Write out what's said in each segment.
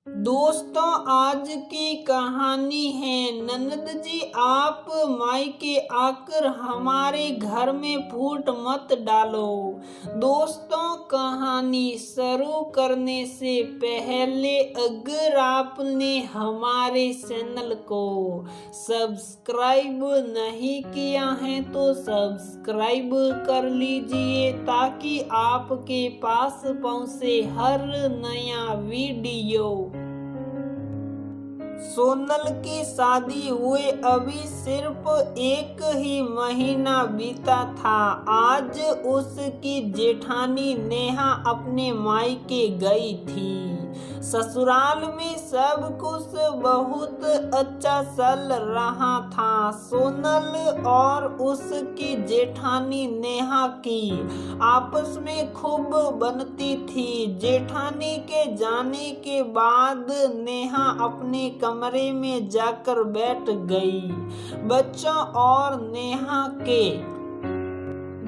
दोस्तों, आज की कहानी है ननद जी आप मायके आकर हमारे घर में फूट मत डालो। दोस्तों, कहानी शुरू करने से पहले अगर आपने हमारे चैनल को सब्सक्राइब नहीं किया है तो सब्सक्राइब कर लीजिए ताकि आपके पास पहुंचे हर नया वीडियो। सोनल की शादी हुए अभी सिर्फ एक ही महीना बीता था। आज उसकी जेठानी नेहा अपने मायके गई थी। ससुराल में सब कुछ बहुत अच्छा चल रहा था। सोनल और उसकी जेठानी नेहा की आपस में खूब बनती थी। जेठानी के जाने के बाद नेहा अपने कमरे में जाकर बैठ गई। बच्चों और नेहा के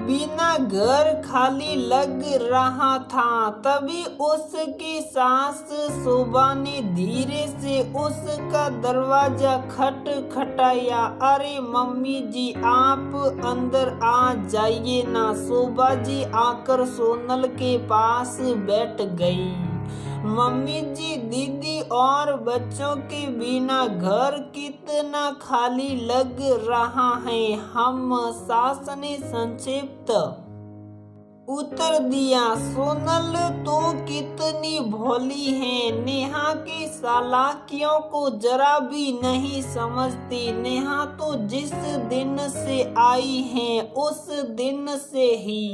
बिना घर खाली लग रहा था। तभी उसकी सास शोभा ने धीरे से उसका दरवाजा खटखटाया। अरे मम्मी जी, आप अंदर आ जाइए ना। शोभा जी आकर सोनल के पास बैठ गई। मम्मी जी, दीदी और बच्चों के बिना घर कितना खाली लग रहा है। हम सास ने संक्षिप्त उत्तर दिया। सोनल तो कितनी भोली है, नेहा की चालाकियों को जरा भी नहीं समझती। नेहा तो जिस दिन से आई है उस दिन से ही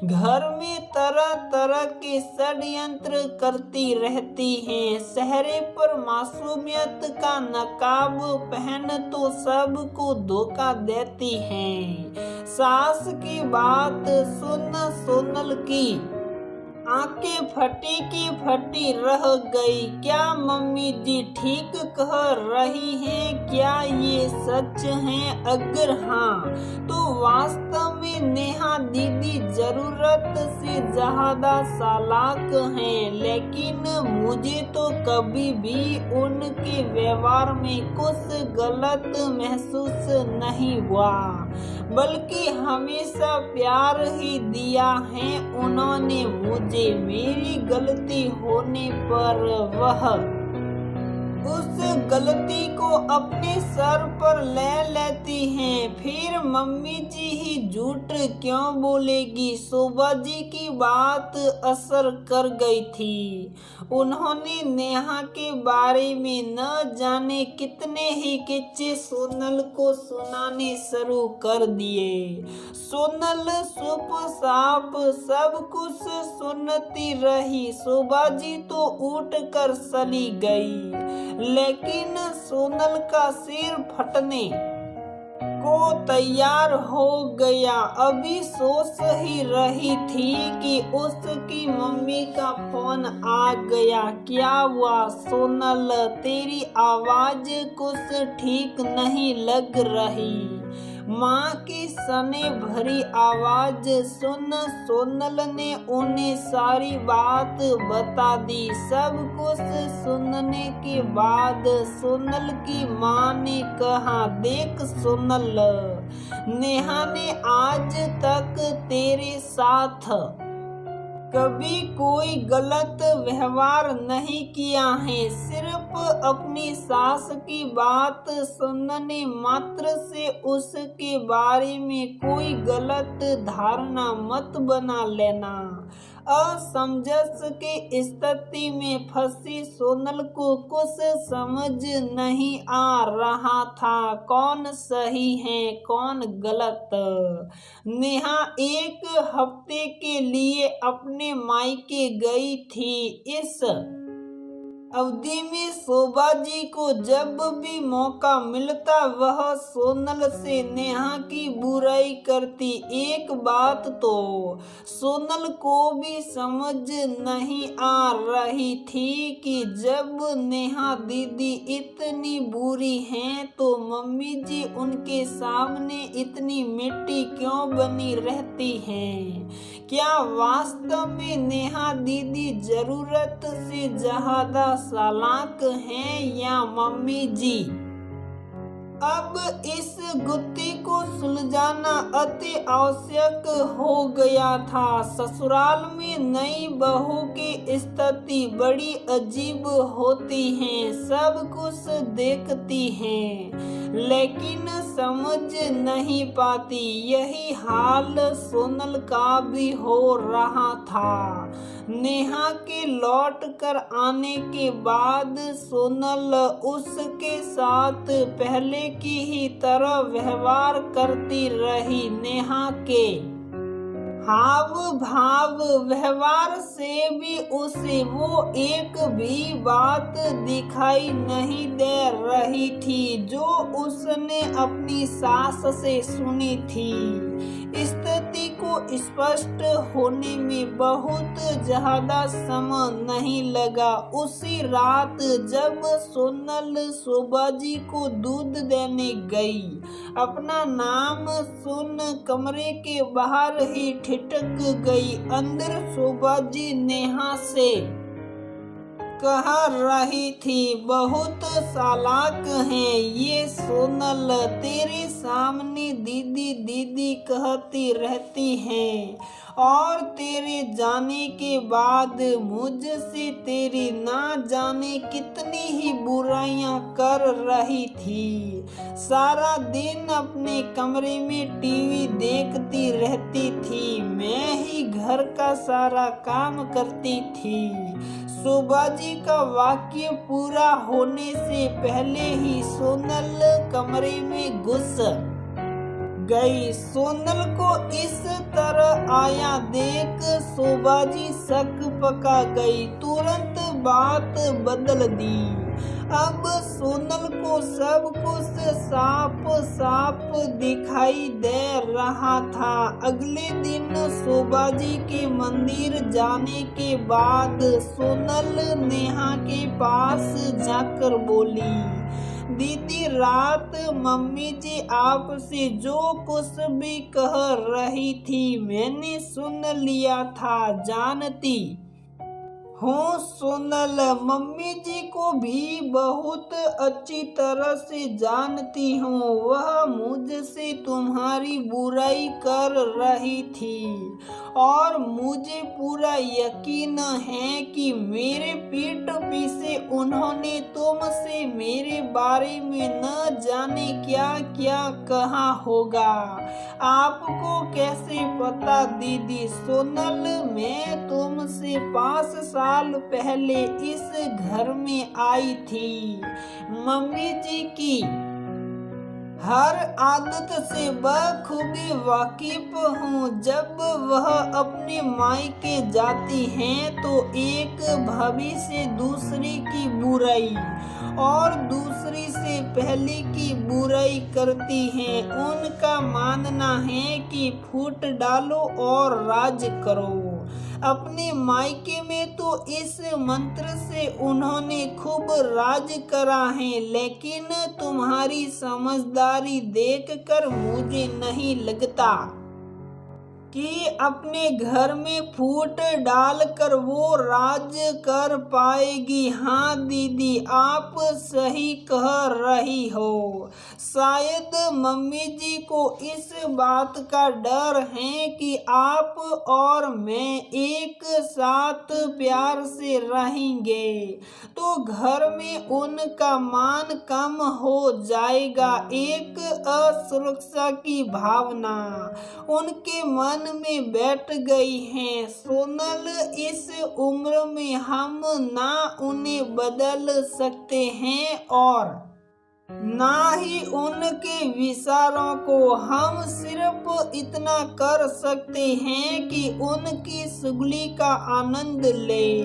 घर में तरह तरह के षड्यंत्र करती रहती हैं। चेहरे पर मासूमियत का नकाब पहन तो सबको धोखा देती हैं। सास की बात सुन सोनल की आंखें फटी की फटी रह गई। क्या मम्मी जी ठीक कह रही हैं? क्या ये सच है? अगर हाँ तो वास्तव में नेहा दीदी जरूरत से ज्यादा चालाक हैं। लेकिन मुझे तो कभी भी उनके व्यवहार में कुछ गलत महसूस नहीं हुआ, बल्कि हमेशा प्यार ही दिया है उन्होंने मुझे। मेरी गलती होने पर वह उस गलती को अपने सर पर ले लेती हैं। फिर मम्मी जी ही झूठ क्यों बोलेगी? शोभा जी की बात असर कर गई थी। उन्होंने नेहा के बारे में न जाने कितने ही किस्से सोनल को सुनाने शुरू कर दिए। सोनल चुपचाप सब कुछ सुनती रही। शोभा जी तो उठ कर चली गई, लेकिन सोनल का सिर फटने को तैयार हो गया। अभी सोच ही रही थी कि उसकी मम्मी का फोन आ गया। क्या हुआ सोनल, तेरी आवाज कुछ ठीक नहीं लग रही। माँ की सने भरी आवाज सुन सोनल ने उन्हें सारी बात बता दी। सब कुछ सुनने के बाद सोनल की माँ ने कहा, देख सोनल, नेहा ने आज तक तेरे साथ कभी कोई गलत व्यवहार नहीं किया है। सिर्फ अपनी सास की बात सुनने मात्र से उसके बारे में कोई गलत धारणा मत बना लेना। असमंजस की स्थिति में फंसी सोनल को कुछ समझ नहीं आ रहा था, कौन सही है कौन गलत। नेहा एक हफ्ते के लिए अपने मायके गई थी। इस अवधि में शोभा जी को जब भी मौका मिलता वह सोनल से नेहा की बुराई करती। एक बात तो सोनल को भी समझ नहीं आ रही थी कि जब नेहा दीदी इतनी बुरी हैं तो मम्मी जी उनके सामने इतनी मिट्टी क्यों बनी रहती हैं। क्या वास्तव में नेहा दीदी जरूरत से ज्यादा चालाक हैं या मम्मी जी? अब इस गुत्थी को सुलझाना अति आवश्यक हो गया था। ससुराल में नई बहू की स्थिति बड़ी अजीब होती है, सब कुछ देखती हैं लेकिन समझ नहीं पाती। यही हाल सोनल का भी हो रहा था। नेहा के लौट कर आने के बाद सोनल उसके साथ पहले की ही तरह व्यवहार करती रही। नेहा के हाव भाव व्यवहार से भी उसे वो एक भी बात दिखाई नहीं दे रही थी जो उसने अपनी सास से सुनी थी। स्थिति को स्पष्ट होने में बहुत ज्यादा समय नहीं लगा। उसी रात जब सोनल शोभाजी को दूध देने गई, अपना नाम सुन कमरे के बाहर ही ठिठक गई। अंदर शोभाजी नेहा से कह रही थी, बहुत चालाक है ये सोनल, तेरे सामने दीदी दीदी कहती रहती है और तेरे जाने के बाद मुझसे तेरी ना जाने कितनी ही बुराइयां कर रही थी। सारा दिन अपने कमरे में टीवी देखती रहती थी, मैं ही घर का सारा काम करती थी। शोभाजी का वाक्य पूरा होने से पहले ही सोनल कमरे में घुस गई। सोनल को इस तरह आया देख शोभाजी शक पका गई, तुरंत बात बदल दी। अब सोनल को सब कुछ साफ साफ दिखाई दे रहा था। अगले दिन शोभाजी के मंदिर जाने के बाद सोनल नेहा के पास जाकर बोली, दीदी रात मम्मी जी आपसे जो कुछ भी कह रही थी मैंने सुन लिया था। जानती हूँ सोनल, मम्मी जी को भी बहुत अच्छी तरह से जानती हूँ। वह मुझसे तुम्हारी बुराई कर रही थी और मुझे पूरा यकीन है कि मेरे पीठ पीछे उन्होंने तुमसे मेरे बारे में न जाने क्या क्या कहा होगा। आपको कैसे पता दीदी? सोनल, मैं तुमसे 5 साल पहले इस घर में आई थी। मम्मी जी की हर आदत से बखूबी वाकिफ हूँ। जब वह अपने मायके जाती हैं तो एक भाभी से दूसरी की बुराई और दूसरी से पहले की बुराई करती हैं। उनका मानना है कि फूट डालो और राज करो। अपने मायके में तो इस मंत्र से उन्होंने खूब राज करा है, लेकिन तुम्हारी समझदारी देखकर मुझे नहीं लगता कि अपने घर में फूट डालकर वो राज कर पाएगी। हाँ दीदी, आप सही कह रही हो। शायद मम्मी जी को इस बात का डर है कि आप और मैं एक साथ प्यार से रहेंगे तो घर में उनका मान कम हो जाएगा। एक असुरक्षा की भावना उनके मन में बैठ गई है। सोनल, इस उम्र में हम ना उन्हें बदल सकते हैं और ना ही उनके विचारों को। हम सिर्फ इतना कर सकते हैं कि उनकी चुगली का आनंद ले।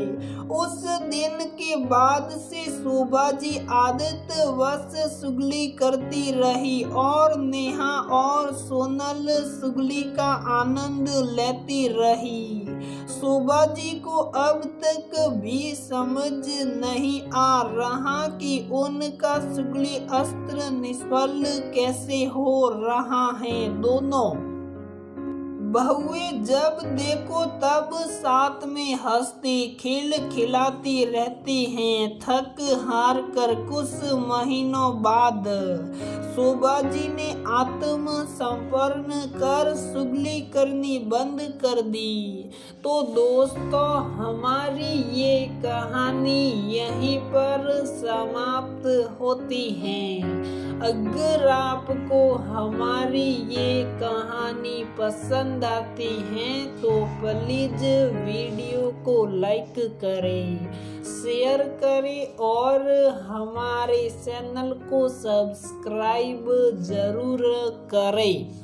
उस दिन के बाद से शोभाजी आदतवश चुगली करती रही और नेहा और सोनल चुगली का आनंद लेती रही। शोभाजी को अब तक भी समझ नहीं आ रहा कि उनका चुगली अस्त्र निष्फल कैसे हो रहा है। दोनों बहुएं जब देखो तब साथ में हंसते खेल खिलाती रहती हैं। थक हार कर कुछ महीनों बाद शोभा जी ने आत्मसमर्पण कर चुगली करनी बंद कर दी। तो दोस्तों, हमारी ये कहानी यहीं पर समाप्त होती है। अगर आपको हमारी ये कहानी पसंद आती है तो प्लीज वीडियो को लाइक करें, शेयर करें और हमारे चैनल को सब्सक्राइब जरूर करें।